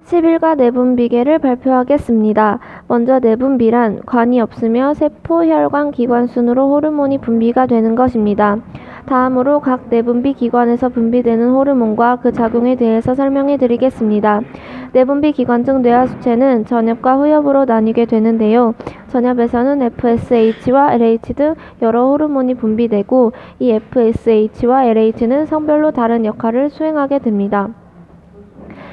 10일가 내분비계를 발표하겠습니다. 먼저 내분비란 관이 없으며 세포, 혈관, 기관 순으로 호르몬이 분비가 되는 것입니다. 다음으로 각 내분비 기관에서 분비되는 호르몬과 그 작용에 대해서 설명해 드리겠습니다. 내분비 기관 중 뇌하수체는 전엽과 후엽으로 나뉘게 되는데요. 전엽에서는 FSH와 LH 등 여러 호르몬이 분비되고 이 FSH와 LH는 성별로 다른 역할을 수행하게 됩니다.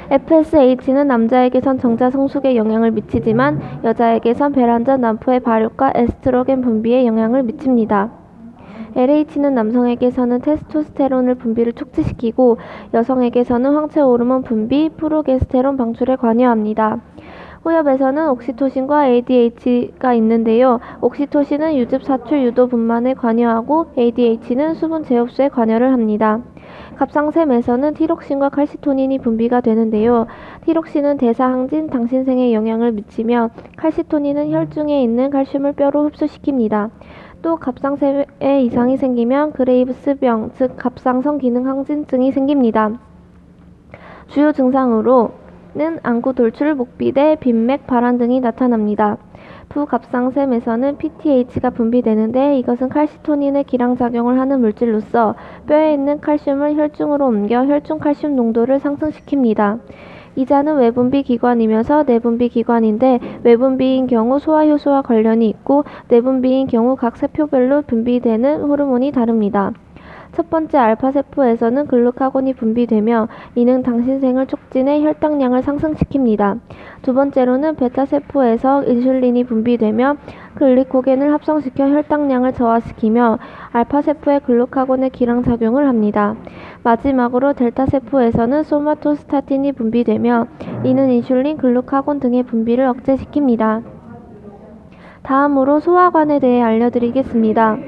FSH는 남자에게선 정자 성숙에 영향을 미치지만 여자에게선 배란전 난포의 발육과 에스트로겐 분비에 영향을 미칩니다. LH는 남성에게서는 테스토스테론을 분비를 촉진시키고 여성에게서는 황체 호르몬 분비, 프로게스테론 방출에 관여합니다. 후엽에서는 옥시토신과 ADH가 있는데요. 옥시토신은 유즙 사출 유도 분만에 관여하고 ADH는 수분 재흡수에 관여를 합니다. 갑상샘에서는 티록신과 칼시토닌이 분비가 되는데요. 티록신은 대사 항진 당신생에 영향을 미치며 칼시토닌은 혈중에 있는 칼슘을 뼈로 흡수시킵니다. 또 갑상샘에 이상이 생기면 그레이브스병, 즉 갑상선 기능 항진증이 생깁니다. 주요 증상으로는 안구 돌출, 목비대, 빈맥, 발한 등이 나타납니다. 부갑상샘에서는 PTH가 분비되는데 이것은 칼시토닌의 기량작용을 하는 물질로서 뼈에 있는 칼슘을 혈중으로 옮겨 혈중 칼슘 농도를 상승시킵니다. 이자는 외분비 기관이면서 내분비 기관인데 외분비인 경우 소화효소와 관련이 있고 내분비인 경우 각 세포별로 분비되는 호르몬이 다릅니다. 첫 번째 알파세포에서는 글루카곤이 분비되며 이는 당신생을 촉진해 혈당량을 상승시킵니다. 두 번째로는 베타세포에서 인슐린이 분비되며 글리코겐을 합성시켜 혈당량을 저하시키며 알파세포의 글루카곤의 기량작용을 합니다. 마지막으로 델타세포에서는 소마토스타틴이 분비되며 이는 인슐린, 글루카곤 등의 분비를 억제시킵니다. 다음으로 소화관에 대해 알려드리겠습니다.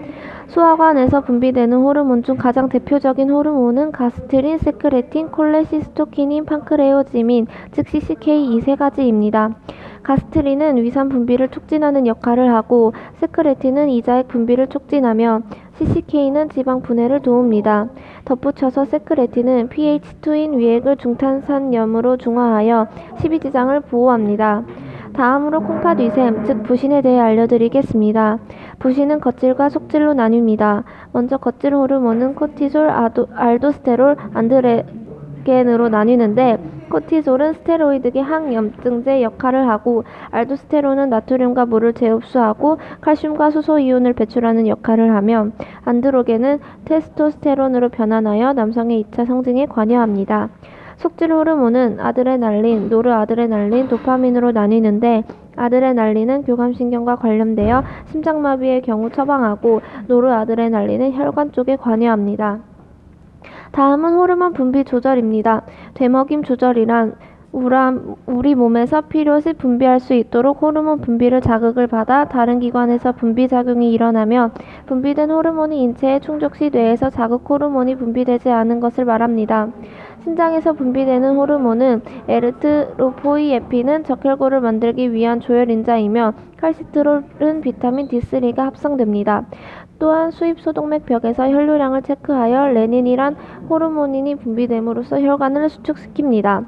소화관에서 분비되는 호르몬 중 가장 대표적인 호르몬은 가스트린, 세크레틴, 콜레시스토키닌, 판크레오지민, 즉 CCK 이 세 가지입니다. 가스트린은 위산 분비를 촉진하는 역할을 하고 세크레틴은 이자액 분비를 촉진하며 CCK는 지방 분해를 도웁니다. 덧붙여서 세크레틴은 pH2인 위액을 중탄산염으로 중화하여 십이지장을 보호합니다. 다음으로 콩팥위샘, 즉 부신에 대해 알려드리겠습니다. 부신은 겉질과 속질로 나뉩니다. 먼저 겉질 호르몬은 코티솔, 알도스테롤, 안드로겐으로 나뉘는데 코티솔은 스테로이드계 항염증제 역할을 하고 알도스테론은 나트륨과 물을 재흡수하고 칼슘과 수소 이온을 배출하는 역할을 하며 안드로겐은 테스토스테론으로 변환하여 남성의 2차 성징에 관여합니다. 속질 호르몬은 아드레날린, 노르아드레날린, 도파민으로 나뉘는데 아드레날린은 교감신경과 관련되어 심장마비의 경우 처방하고 노르아드레날린은 혈관 쪽에 관여합니다. 다음은 호르몬 분비 조절입니다. 되먹임 조절이란 우리 몸에서 필요시 분비할 수 있도록 호르몬 분비를 자극을 받아 다른 기관에서 분비작용이 일어나며 분비된 호르몬이 인체에 충족 시 뇌에서 자극 호르몬이 분비되지 않은 것을 말합니다. 신장에서 분비되는 호르몬은 에르트로포이에핀은 적혈구를 만들기 위한 조혈인자이며 칼시트롤은 비타민 D3가 합성됩니다. 또한 수입소동맥 벽에서 혈류량을 체크하여 레닌이란 호르몬이 분비됨으로써 혈관을 수축시킵니다.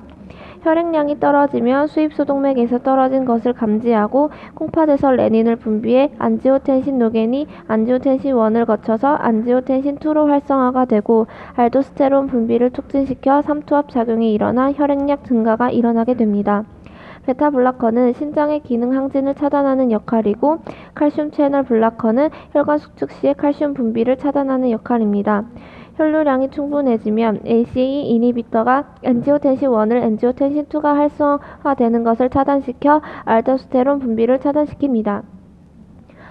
혈액량이 떨어지면 수입소동맥에서 떨어진 것을 감지하고 콩팥에서 레닌을 분비해 안지오텐신 노겐이 안지오텐신 1을 거쳐서 안지오텐신 2로 활성화가 되고 알도스테론 분비를 촉진시켜 삼투압 작용이 일어나 혈액량 증가가 일어나게 됩니다. 베타블라커는 신장의 기능 항진을 차단하는 역할이고 칼슘 채널 블라커는 혈관 수축 시에 칼슘 분비를 차단하는 역할입니다. 혈류량이 충분해지면 ACE 이니비터가 엔지오텐신 1을 엔지오텐신 2가 활성화되는 것을 차단시켜 알도스테론 분비를 차단시킵니다.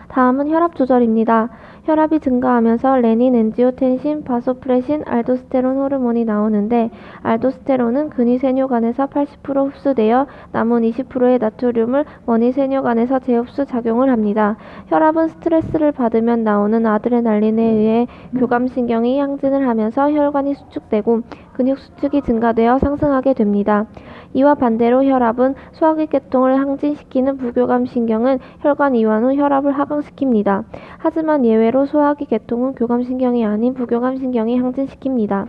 다음은 혈압 조절입니다. 혈압이 증가하면서 레닌, 엔지오텐신, 바소프레신, 알도스테론 호르몬이 나오는데 알도스테론은 근위세뇨관에서 80% 흡수되어 남은 20%의 나트륨을 원위세뇨관에서 재흡수 작용을 합니다. 혈압은 스트레스를 받으면 나오는 아드레날린에 의해 교감신경이 항진을 하면서 혈관이 수축되고 근육 수축이 증가되어 상승하게 됩니다. 이와 반대로 혈압은 소화기계통을 항진시키는 부교감신경은 혈관 이완 후 혈압을 하강시킵니다. 하지만 예외로 소화기계통은 교감신경이 아닌 부교감신경이 항진시킵니다.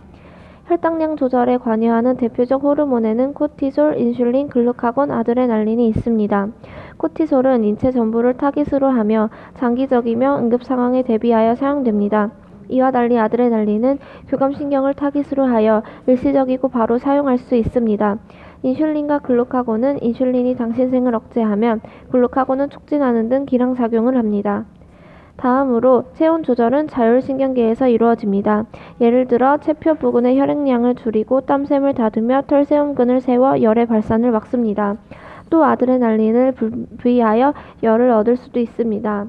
혈당량 조절에 관여하는 대표적 호르몬에는 코티솔, 인슐린, 글루카곤, 아드레날린이 있습니다. 코티솔은 인체 전부를 타깃으로 하며 장기적이며 응급 상황에 대비하여 사용됩니다. 이와 달리 아드레날린은 교감신경을 타깃으로 하여 일시적이고 바로 사용할 수 있습니다. 인슐린과 글루카곤은 인슐린이 당신생을 억제하면 글루카곤은 촉진하는 등 기량작용을 합니다. 다음으로 체온 조절은 자율신경계에서 이루어집니다. 예를 들어 체표 부근의 혈액량을 줄이고 땀샘을 다듬며 털세움근을 세워 열의 발산을 막습니다. 또 아드레날린을 분비하여 열을 얻을 수도 있습니다.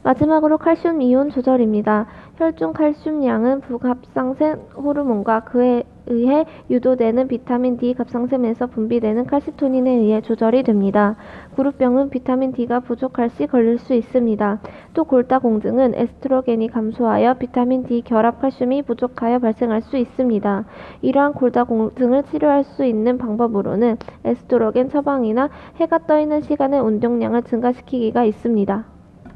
마지막으로 칼슘 이온 조절입니다. 혈중 칼슘량은 부갑상샘 호르몬과 그에 의해 유도되는 비타민 D 갑상샘에서 분비되는 칼시토닌에 의해 조절이 됩니다. 구루병은 비타민 D가 부족할 시 걸릴 수 있습니다. 또 골다공증은 에스트로겐이 감소하여 비타민 D 결합 칼슘이 부족하여 발생할 수 있습니다. 이러한 골다공증을 치료할 수 있는 방법으로는 에스트로겐 처방이나 해가 떠 있는 시간의 운동량을 증가시키기가 있습니다.